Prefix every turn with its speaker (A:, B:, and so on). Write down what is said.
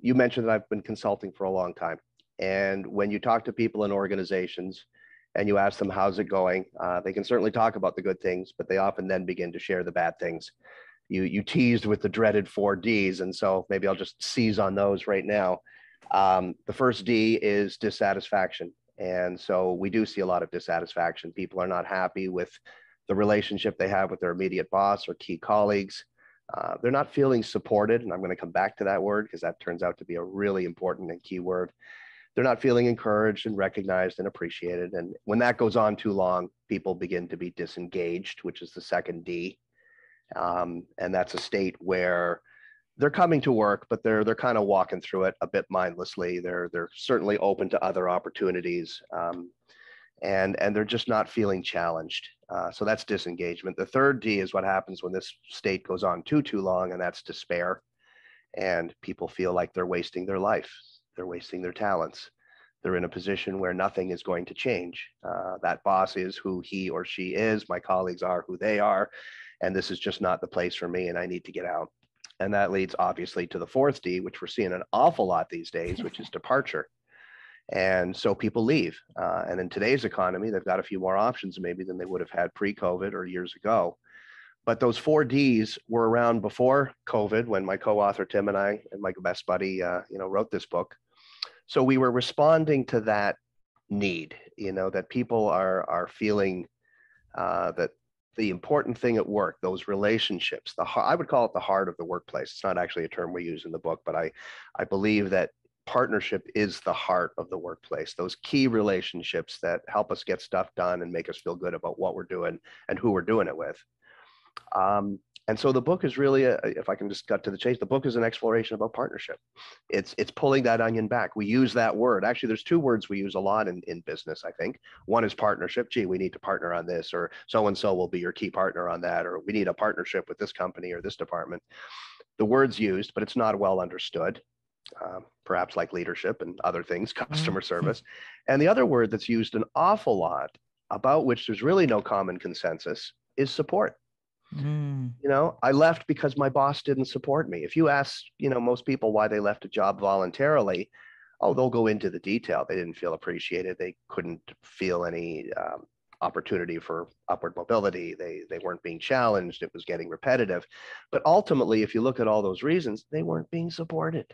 A: You mentioned that I've been consulting for a long time. And when you talk to people in organizations and you ask them, how's it going? They can certainly talk about the good things, but they often then begin to share the bad things. You teased with the dreaded 4 Ds. And so maybe I'll just seize on those right now. The first D is dissatisfaction. And so we do see a lot of dissatisfaction. People are not happy with the relationship they have with their immediate boss or key colleagues. They're not feeling supported. And I'm going to come back to that word because that turns out to be a really important and key word. They're not feeling encouraged and recognized and appreciated. And when that goes on too long, people begin to be disengaged, which is the second D. And that's a state where they're coming to work, but they're kind of walking through it a bit mindlessly. They're certainly open to other opportunities, and they're just not feeling challenged. So that's disengagement. The third D is what happens when this state goes on too long, and that's despair. And people feel like they're wasting their life. They're wasting their talents. They're in a position where nothing is going to change. That boss is who he or she is. My colleagues are who they are. And this is just not the place for me, and I need to get out. And that leads obviously to the fourth D, which we're seeing an awful lot these days, which is departure. And so people leave. And in today's economy, they've got a few more options maybe than they would have had pre-COVID or years ago. But those 4 Ds were around before COVID when my co-author Tim and I and my best buddy, wrote this book. So we were responding to that need, that people are feeling that the important thing at work, those relationships, I would call it the heart of the workplace. It's not actually a term we use in the book, but I believe that partnership is the heart of the workplace. Those key relationships that help us get stuff done and make us feel good about what we're doing and who we're doing it with. And so the book is really, if I can just cut to the chase, the book is an exploration about partnership. It's pulling that onion back. We use that word. Actually, there's 2 words we use a lot in business, I think. One is partnership. Gee, we need to partner on this, or so-and-so will be your key partner on that, or we need a partnership with this company or this department. The word's used, but it's not well understood, perhaps like leadership and other things, customer service. And the other word that's used an awful lot, about which there's really no common consensus, is support. I left because my boss didn't support me. If you ask, most people why they left a job voluntarily, they'll go into the detail. They didn't feel appreciated. They couldn't feel any opportunity for upward mobility. They weren't being challenged. It was getting repetitive. But ultimately, if you look at all those reasons, they weren't being supported.